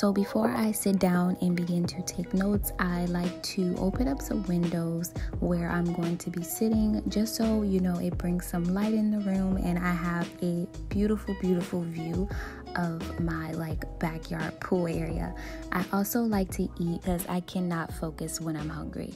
So before I sit down and begin to take notes, I like to open up some windows where I'm going to be sitting, just so you know it brings some light in the room and I have a beautiful view of my backyard pool area. I also like to eat because I cannot focus when I'm hungry.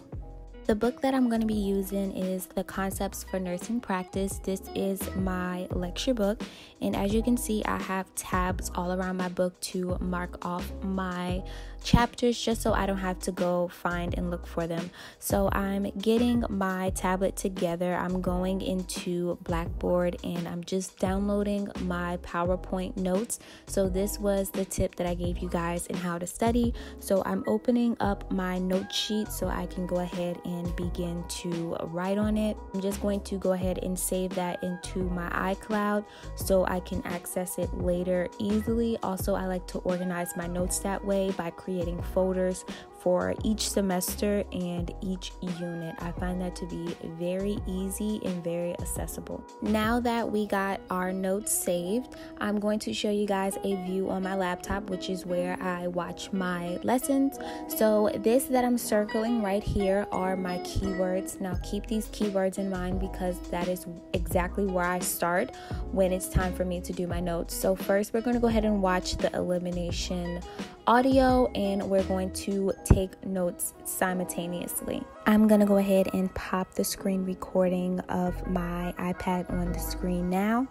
The book that I'm going to be using is The Concepts for Nursing Practice. This is my lecture book, and as you can see, I have tabs all around my book to mark off my chapters just so I don't have to go find and look for them. So I'm getting my tablet together. I'm going into Blackboard and I'm just downloading my PowerPoint notes. So this was the tip that I gave you guys in how to study. So I'm opening up my note sheet so I can go ahead and begin to write on it. I'm just going to go ahead and save that into my iCloud so I can access it later easily. Also, I like to organize my notes that way by creating folders for each semester and each unit. I find that to be very easy and very accessible. Now that we got our notes saved, I'm going to show you guys a view on my laptop, which is where I watch my lessons. So this that I'm circling right here are my keywords. Now keep these keywords in mind because that is exactly where I start when it's time for me to do my notes. So first we're going to go ahead and watch the elimination audio and we're going to take notes simultaneously. I'm going to go ahead and pop the screen recording of my iPad on the screen now.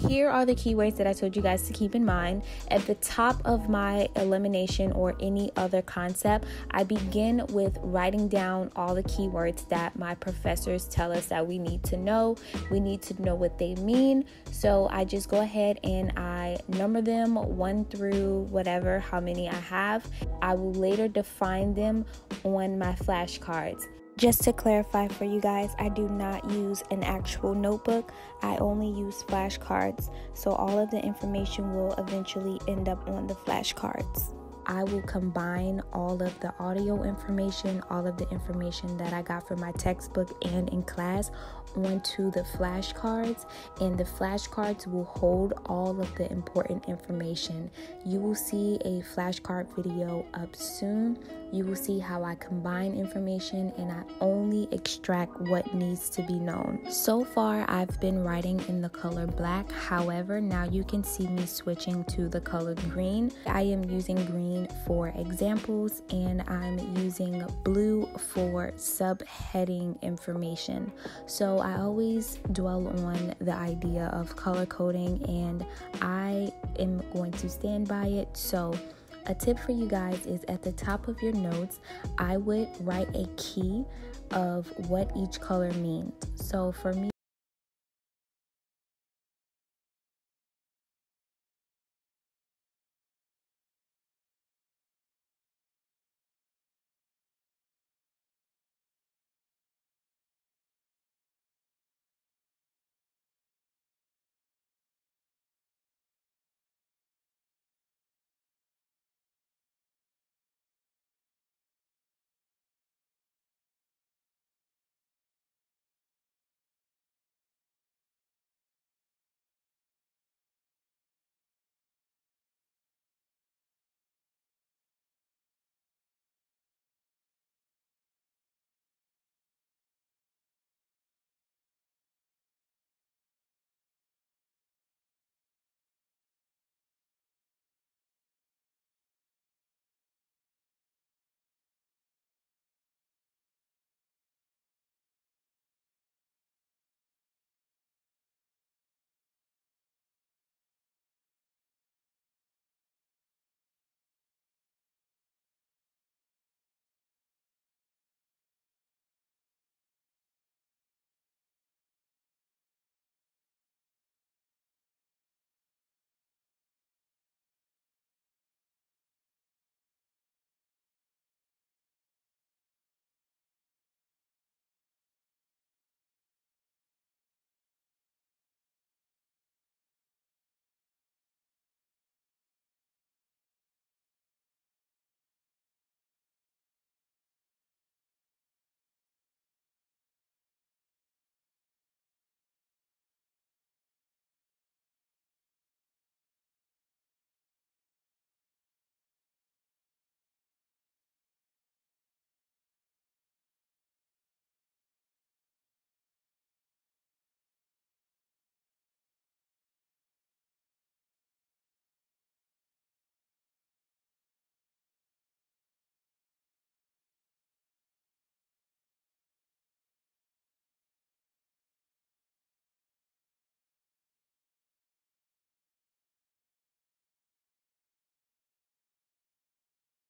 Here are the keywords that I told you guys to keep in mind. At the top of my elimination or any other concept, I begin with writing down all the keywords that my professors tell us that we need to know. We need to know what they mean. So I just go ahead and I number them 1 through whatever, how many I have. I will later define them on my flashcards. Just to clarify for you guys, I do not use an actual notebook. I only use flashcards. So all of the information will eventually end up on the flashcards. I will combine all of the audio information, all of the information that I got from my textbook and in class onto the flashcards, and the flashcards will hold all of the important information. You will see a flashcard video up soon. You will see how I combine information and I only extract what needs to be known. So far, I've been writing in the color black. However, now you can see me switching to the color green. I am using green for examples and I'm using blue for subheading information. So I always dwell on the idea of color coding and I am going to stand by it. So a tip for you guys is at the top of your notes, I would write a key of what each color means. So for me,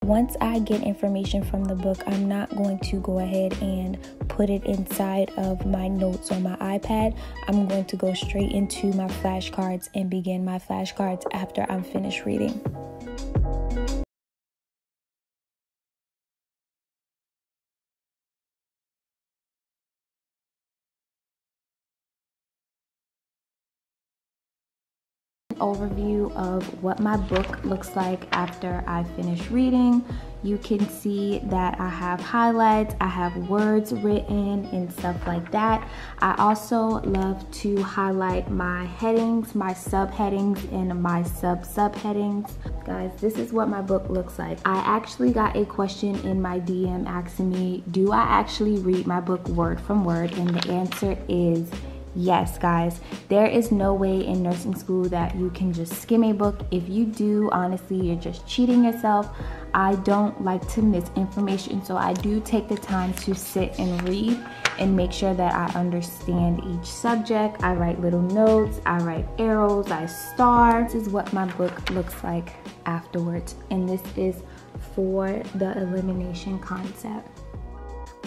once I get information from the book, I'm not going to go ahead and put it inside of my notes on my iPad. I'm going to go straight into my flashcards and begin my flashcards after I'm finished reading. Overview of what my book looks like after I finish reading. You can see that I have highlights, I have words written and stuff like that. I also love to highlight my headings, my subheadings, and my subheadings. Guys, this is what my book looks like. I actually got a question in my DM asking me, do I actually read my book word from word? And the answer is yes, guys. There is no way in nursing school that you can just skim a book. If you do, honestly, you're just cheating yourself. I don't like to miss information, so I do take the time to sit and read and make sure that I understand each subject. I write little notes, I write arrows, I star. This is what my book looks like afterwards, and this is for the elimination concept.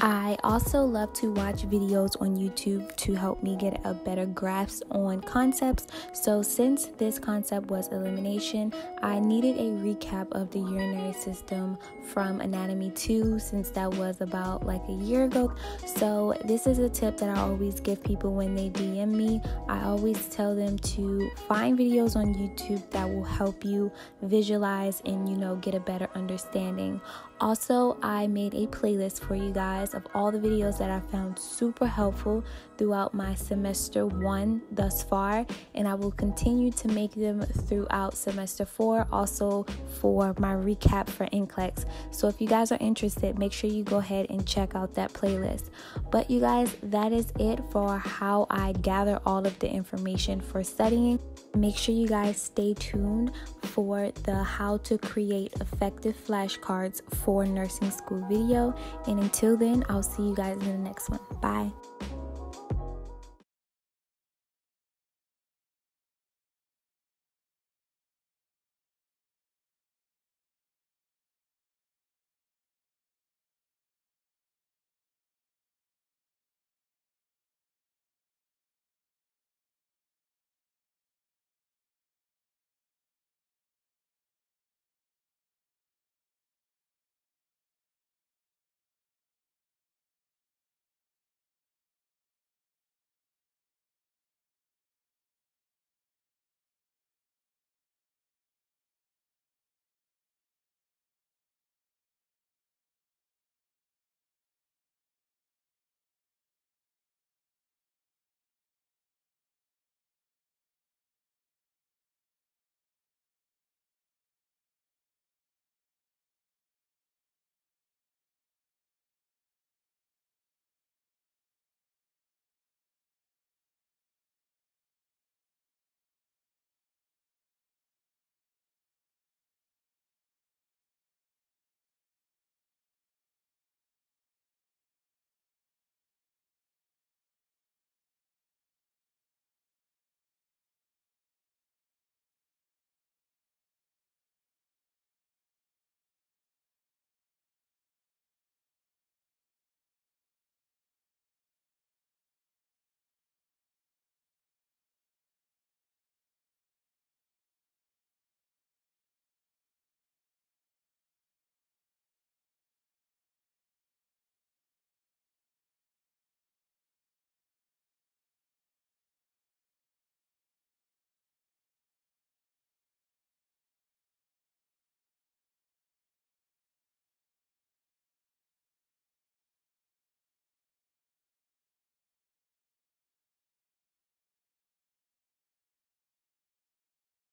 I also love to watch videos on YouTube to help me get a better grasp on concepts. So since this concept was elimination, I needed a recap of the urinary system from Anatomy 2, since that was about like a year ago. So this is a tip that I always give people when they DM me. I always tell them to find videos on YouTube that will help you visualize and, you know, get a better understanding. Also, I made a playlist for you guys of all the videos that I found super helpful throughout my semester 1 thus far, and I will continue to make them throughout semester 4, also for my recap for NCLEX. So if you guys are interested, make sure you go ahead and check out that playlist. But you guys, that is it for how I gather all of the information for studying. Make sure you guys stay tuned for the how to create effective flashcards for nursing school video. And until then, I'll see you guys in the next one. Bye.